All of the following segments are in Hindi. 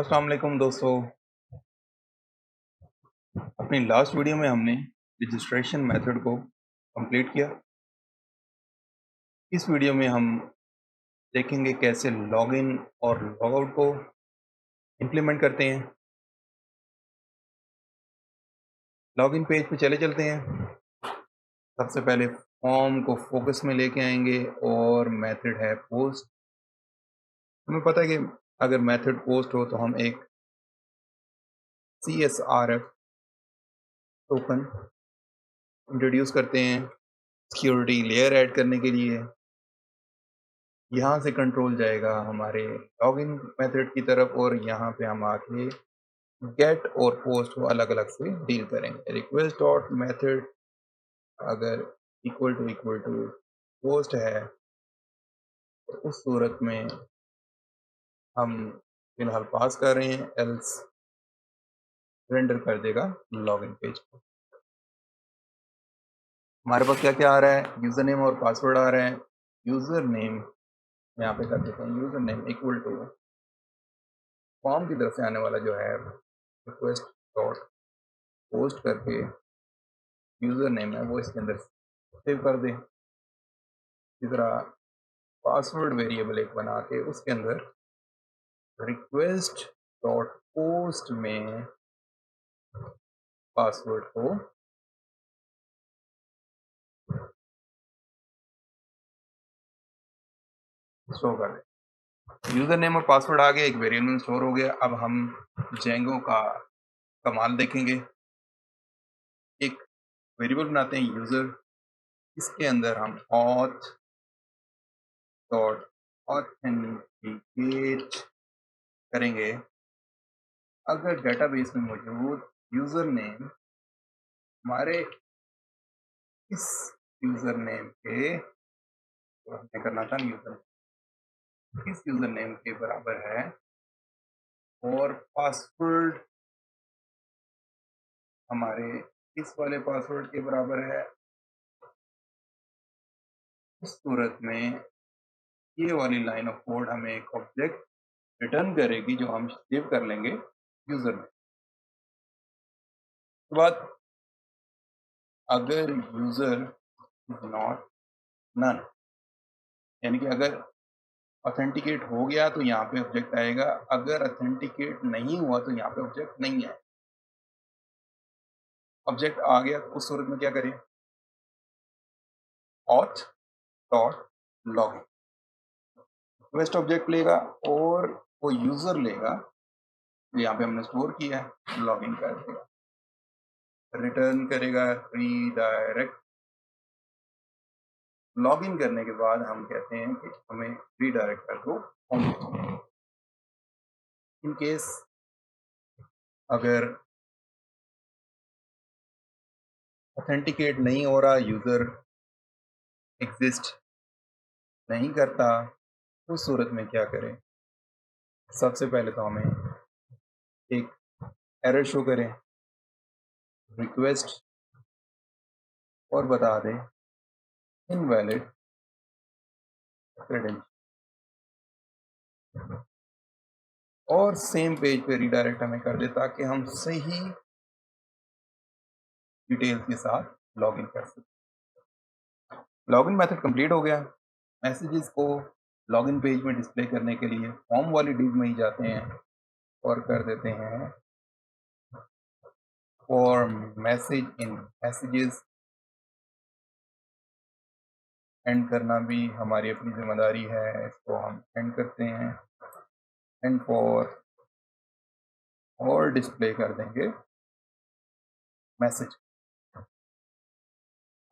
अस्सलाम वालेकुम दोस्तों। अपनी लास्ट वीडियो में हमने रजिस्ट्रेशन मेथड को कंप्लीट किया। इस वीडियो में हम देखेंगे कैसे लॉगिन और लॉगआउट को इम्प्लीमेंट करते हैं। लॉगिन पेज पे चले चलते हैं। सबसे पहले फॉर्म को फोकस में लेके आएंगे और मेथड है पोस्ट। हमें पता है कि अगर मेथड पोस्ट हो तो हम एक CSRF टोकन इंट्रोड्यूस करते हैं सिक्योरिटी लेयर ऐड करने के लिए। यहाँ से कंट्रोल जाएगा हमारे लॉगिन मेथड की तरफ और यहाँ पे हम आके गेट और पोस्ट को अलग अलग से डील करेंगे। रिक्वेस्ट डॉट मेथड अगर इक्वल टू पोस्ट है तो उस सूरत में हम फिलहाल पास कर रहे हैं, एल्स रेंडर कर देगा लॉगिन पेज को। हमारे पास क्या क्या आ रहा है, यूज़र नेम और पासवर्ड आ रहा है। यूज़र नेम यहाँ पे कर देते हैं, user name equal to form की तरफ से आने वाला जो है रिक्वेस्ट डॉट पोस्ट करके यूज़र नेम है वो इसके अंदर सेव कर दें। इसी तरह पासवर्ड वेरिएबल एक बना के उसके अंदर रिक्वेस्ट डॉट पोस्ट में पासवर्ड को स्टोर कर दें। यूज़र नेम और पासवर्ड आ गया, एक वेरिएबल में स्टोर हो गया। अब हम जेंगो का कमाल देखेंगे। एक वेरिएबल बनाते हैं यूज़र, इसके अंदर हम ऑथ डॉट ऑथेंटिकेट करेंगे। अगर डेटाबेस में मौजूद यूज़र नेम हमारे इस यूज़र नेम के तो हमने करना था यूज़र इस यूज़र नेम के बराबर है और पासवर्ड हमारे इस वाले पासवर्ड के बराबर है। इस सूरत में ये वाली लाइन ऑफ कोड हमें एक ऑब्जेक्ट रिटर्न करेगी जो हम सेव कर लेंगे यूज़र में। उसके बाद अगर यूज़र इज नॉट नन, यानी कि अगर ऑथेंटिकेट हो गया तो यहाँ पे ऑब्जेक्ट आएगा, अगर ऑथेंटिकेट नहीं हुआ तो यहाँ पे ऑब्जेक्ट नहीं है। ऑब्जेक्ट आ गया तो उस सूरत में क्या करें, auth dot login request object लेगा और वो यूज़र लेगा यहाँ पे हमने स्टोर किया है, लॉगिन कर देगा, रिटर्न करेगा रीडायरेक्ट। लॉगिन करने के बाद हम कहते हैं कि हमें रीडायरेक्ट कर दो होम पेज। इन केस अगर ऑथेंटिकेट नहीं हो रहा, यूज़र एग्जिस्ट नहीं करता, उस सूरत में क्या करें। सबसे पहले तो हमें एक एरर शो करें रिक्वेस्ट और बता दें इनवैलिड क्रेडेंशियल और सेम पेज पे रीडायरेक्ट हमें कर दे ताकि हम सही डिटेल्स के साथ लॉगिन कर सकें। लॉगिन मेथड कंप्लीट हो गया। मैसेजेस को लॉगिन पेज में डिस्प्ले करने के लिए फॉर्म वाली डिव में ही जाते हैं और कर देते हैं for message in messages. And करना भी हमारी अपनी जिम्मेदारी है, इसको हम एंड करते हैं एंड फॉर और डिस्प्ले कर देंगे मैसेज।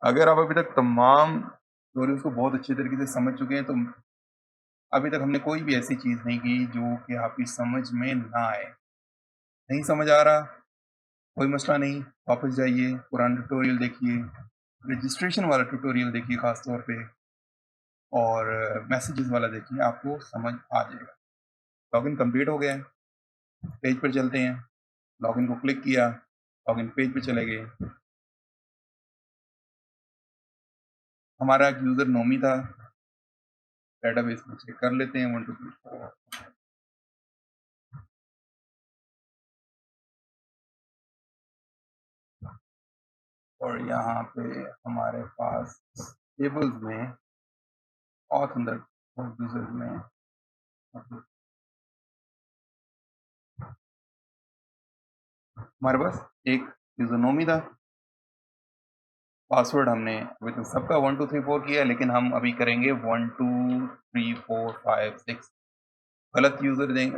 अगर आप अभी तक तमाम स्टोरीज को बहुत अच्छे तरीके से समझ चुके हैं तो अभी तक हमने कोई भी ऐसी चीज़ नहीं की जो कि आपकी समझ में ना आए। नहीं समझ आ रहा, कोई मसला नहीं, वापस जाइए, पुराना ट्यूटोरियल देखिए, रजिस्ट्रेशन वाला ट्यूटोरियल देखिए ख़ास तौर पे, और मैसेजेस वाला देखिए, आपको समझ आ जाएगा। लॉगिन कंप्लीट हो गया है, पेज पर चलते हैं। लॉगिन को क्लिक किया, लॉगिन पेज पे चले गए। हमारा एक यूज़र नोमी था, डेटाबेस में चेक कर लेते हैं 1 2 3 4। और यहाँ पे हमारे पास टेबल्स में ऑथ अंदर यूजर में हमारे पास एक यूजरनोमी था, पासवर्ड हमने अभी तो सबका 1 2 3 4 किया, लेकिन हम अभी करेंगे 1 2 3 4 5 6 गलत यूजर देंगे,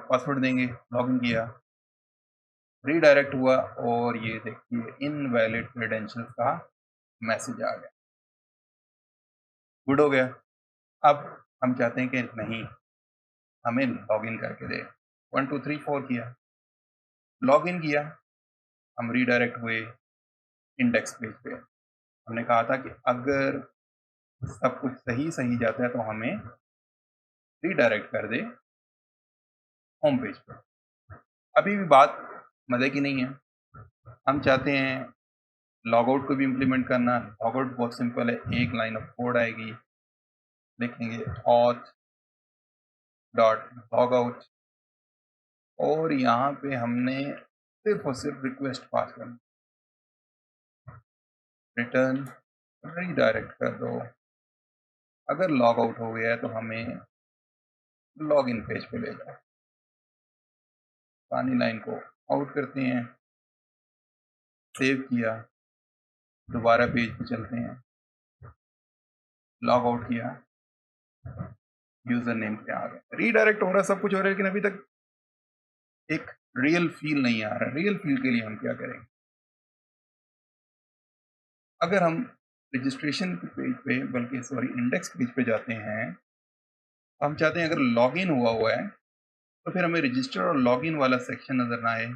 पासवर्ड देंगे, लॉगिन किया, रीडायरेक्ट हुआ और ये देखिए इनवैलिड क्रेडेंशियल्स का मैसेज आ गया। गुड हो गया। अब हम चाहते हैं कि नहीं, हमें लॉगिन करके दे। 1 2 3 4 किया, लॉगिन किया, हम रीडायरेक्ट हुए इंडेक्स पेज पे। हमने कहा था कि अगर सब कुछ सही जाता है तो हमें रीडायरेक्ट कर दे होम पेज पे। अभी भी बात मज़े की नहीं है। हम चाहते हैं लॉगआउट को भी इम्प्लीमेंट करना। लॉगआउट बहुत सिंपल है, एक लाइन ऑफ कोड आएगी, लिखेंगे ऑथ डॉट लॉगआउट और यहाँ पे हमने सिर्फ और सिर्फ रिक्वेस्ट पास करना, रिटर्न रीडायरेक्ट कर दो। अगर लॉग आउट हो गया है तो हमें लॉगिन पेज पे ले जाओ। पुरानी लाइन को आउट करते हैं, सेव किया, दोबारा पेज पे चलते हैं, लॉग आउट किया, यूजर नेम पे आ गया, रीडायरेक्ट हो रहा, सब कुछ हो रहा है, लेकिन अभी तक एक रियल फील नहीं आ रहा। रियल फील के लिए हम क्या करेंगे? अगर हम रजिस्ट्रेशन पेज पे, बल्कि सॉरी इंडेक्स पेज पे जाते हैं, हम चाहते हैं अगर लॉगिन हुआ है तो फिर हमें रजिस्टर और लॉगिन वाला सेक्शन नजर ना आए,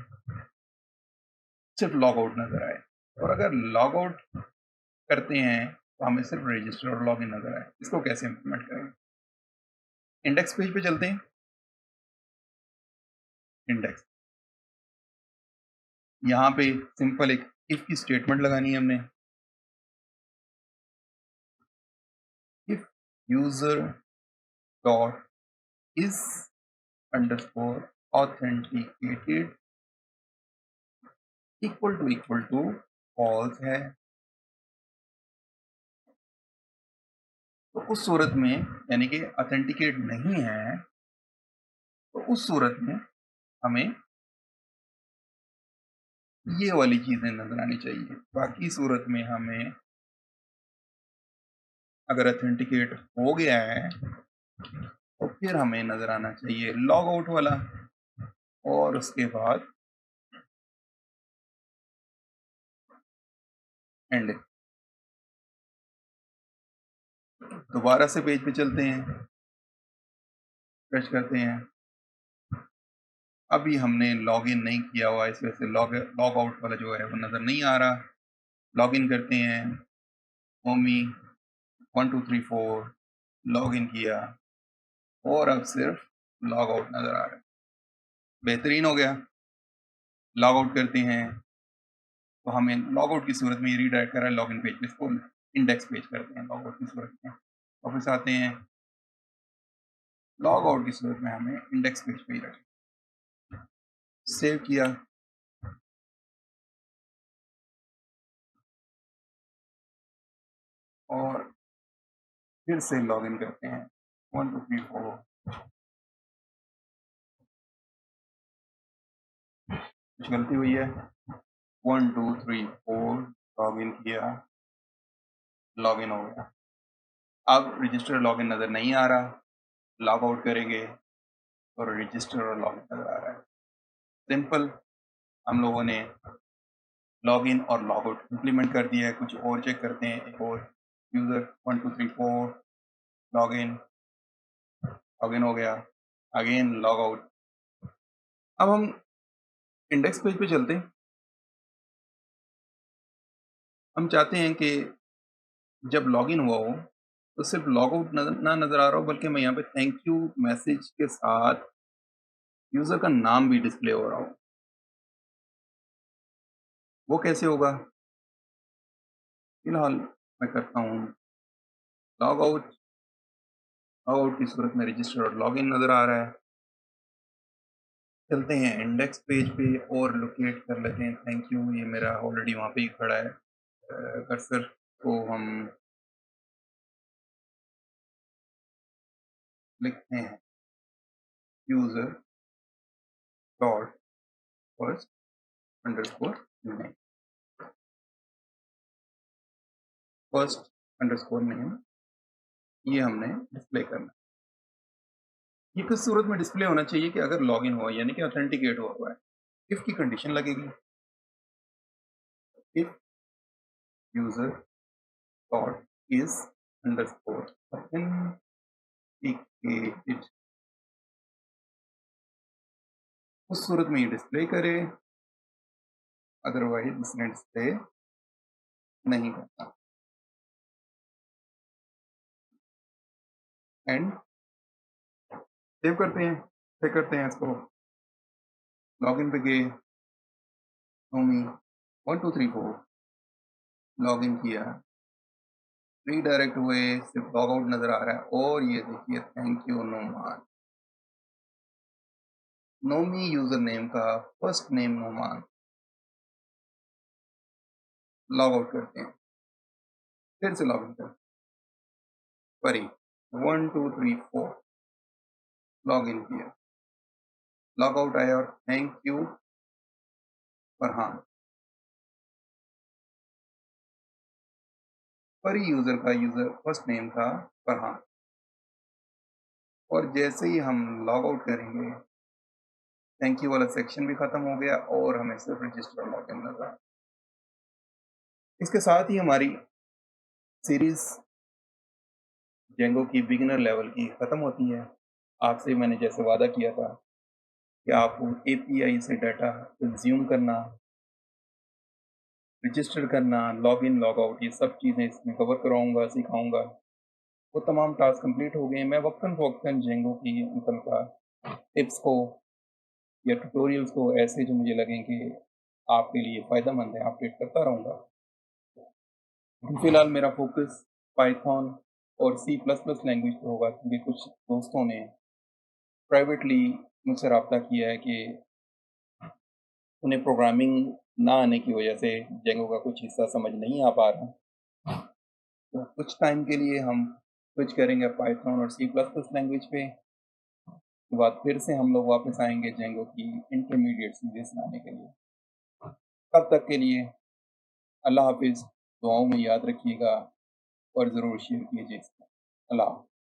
सिर्फ लॉग आउट नजर आए। और अगर लॉग आउट करते हैं तो हमें सिर्फ रजिस्टर और लॉगिन नजर आए। इसको कैसे इंप्लीमेंट करेंगे? इंडेक्स पेज पे चलते हैं, इंडेक्स, यहाँ पे सिंपल एक इफ की स्टेटमेंट लगानी है हमने। If user dot is underscore authenticated equal to false है, तो उस सूरत में, यानी कि ऑथेंटिकेट नहीं है, तो उस सूरत में हमें ये वाली चीजें नजर आनी चाहिए। बाकी सूरत में हमें अगर ऑथेंटिकेट हो गया है तो फिर हमें नजर आना चाहिए लॉग आउट वाला, और उसके बाद एंड। दोबारा से पेज पे चलते हैं, फ्रेश करते हैं। अभी हमने लॉगिन नहीं किया हुआ, इस वजह से लॉग आउट वाला जो है वो नजर नहीं आ रहा। लॉगिन करते हैं, होमी 1 2 3 4 लॉगिन किया और अब सिर्फ लॉग आउट नजर आ रहा है। बेहतरीन हो गया। लॉग आउट करते हैं तो हमें लॉग आउट की सूरत में ये रीडायरेक्ट कर रहा है लॉगिन पेज पे। इसको इंडेक्स पेज करते हैं लॉग आउट की सूरत में। वापस आते हैं, लॉग आउट की सूरत में हमें इंडेक्स पेज पे ही रखें। सेव किया, और फिर से लॉगिन करते हैं 1 2 3 4। कुछ गलती हुई है, 1 2 3 4 लॉगिन किया, लॉगिन हो गया। अब रजिस्टर लॉगिन नजर नहीं आ रहा, लॉग आउट करेंगे और रजिस्टर और लॉगिन नजर आ रहा है। सिंपल, हम लोगों ने लॉगिन और लॉग आउट इम्प्लीमेंट कर दिया है। कुछ और चेक करते हैं, एक और यूजर 1 2 3 4 लॉगिन, लॉगिन हो गया, अगेन लॉग आउट। अब हम इंडेक्स पेज पे चलते हैं। हम चाहते हैं कि जब लॉगिन हुआ हो तो सिर्फ लॉग आउट ना नजर आ रहा हो, बल्कि मैं यहाँ पे थैंक यू मैसेज के साथ यूजर का नाम भी डिस्प्ले हो रहा हो। वो कैसे होगा? फिलहाल मैं करता हूँ लॉग आउट। लॉग आउट की सूरत में रजिस्टर और लॉगिन नजर आ रहा है। चलते हैं इंडेक्स पेज पे और लोकेट कर लेते हैं थैंक यू, ये मेरा ऑलरेडी वहाँ पे ही खड़ा है। कर्सर को हम लिखते हैं user dot first underscore name, first underscore name, ये हमने डिस्प्ले करना। ये किस सूरत में डिस्प्ले होना चाहिए कि अगर लॉगिन हुआ यानी कि ऑथेंटिकेट हुआ है, इफ की कंडीशन लगेगी, if user dot is underscore authenticated, उस सूरत में ये डिस्प्ले करे, अदरवाइज इसने डिस्प्ले नहीं करना। एंड सेव करते हैं, चेक करते हैं इसको, लॉगिन पे गए, नोमी 1 2 3 4 लॉगिन किया, रीडायरेक्ट हुए, सिर्फ लॉग आउट नजर आ रहा है, और ये देखिए thank you Noman, Nomi user name का first name Noman, log out करते हैं, फिर से लॉगिन करते हैं, परी 1 2 3 4 लॉगिन किया, लॉग आउट आया और थैंक यू फरहान, परी यूजर का यूजर फर्स्ट नेम था फरहान, और जैसे ही हम लॉग आउट करेंगे थैंक यू वाला सेक्शन भी खत्म हो गया और हमें सिर्फ रजिस्टर लॉगिन नजर आ। इसके साथ ही हमारी सीरीज जेंगो की बिगिनर लेवल की ख़त्म होती है। आपसे मैंने जैसे वादा किया था कि आपको एपीआई से डाटा कंज्यूम करना, रजिस्टर करना, लॉगिन, लॉग आउट, ये सब चीज़ें इसमें कवर कराऊँगा, सिखाऊँगा। वो तमाम टास्क कंप्लीट हो गए हैं। मैं वक़्तन-फ़वक़्तन जेंगो की मुतल्लिका टिप्स को या ट्यूटोरियल्स को ऐसे जो मुझे लगें कि आपके लिए फ़ायदेमंद है, अपडेट करता रहूँगा। फ़िलहाल मेरा फ़ोकस पाइथन और सी प्लस प्लस लैंग्वेज पे होगा, क्योंकि कुछ दोस्तों ने प्राइवेटली मुझसे राब्ता किया है कि उन्हें प्रोग्रामिंग ना आने की वजह से जेंगो का कुछ हिस्सा समझ नहीं आ पा रहा। तो कुछ टाइम के लिए हम स्विच करेंगे पाइथन और सी प्लस प्लस लैंग्वेज पे। उसके बाद फिर से हम लोग वापस आएंगे जेंगो की इंटरमीडिएट सीरीज सुनाने के लिए। तब तक के लिए अल्लाह हाफिज़, दुआओं में याद रखिएगा और ज़रूर शेयर कीजिए इसको। अल्लाह हाफ़िज़।